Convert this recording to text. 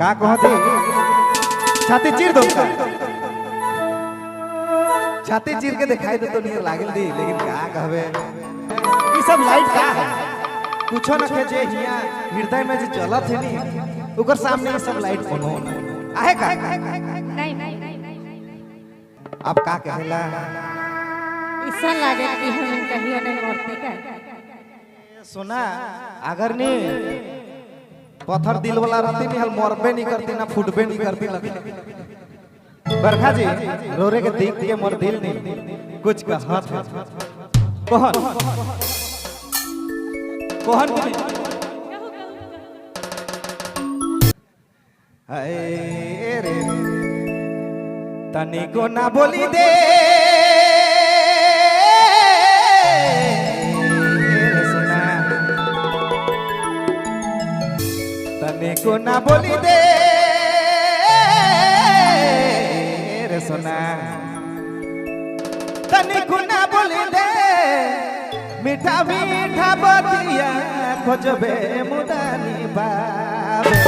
का कहते छाती चीर दो छाती चीर के दिखाई दे तो नहीं लागल दी लेकिन का कहबे ई सब लाइट का है कुछो न के जे हिया हृदय में जे चलत है नी ओकर सामने ई सब लाइट कोनो आहे का नहीं नहीं अब का कहला ऐसा लागे कि हम कहियो नहीं मरते का सुना अगर नी पत्थर दिल वाला रहती नहीं हल मरबे नहीं करती ना फूटबे नहीं करती लगती बरखा जी रोरे के देख के मोर दिल नहीं कुछ का हाथ है कोहन कोहन की हाय रे तनी को ना बोली दे सुना तनी को ना बोली दे सुना तनी गुना बोली दे मीठा मीठा बतिया खोजबे मुदानी बाबे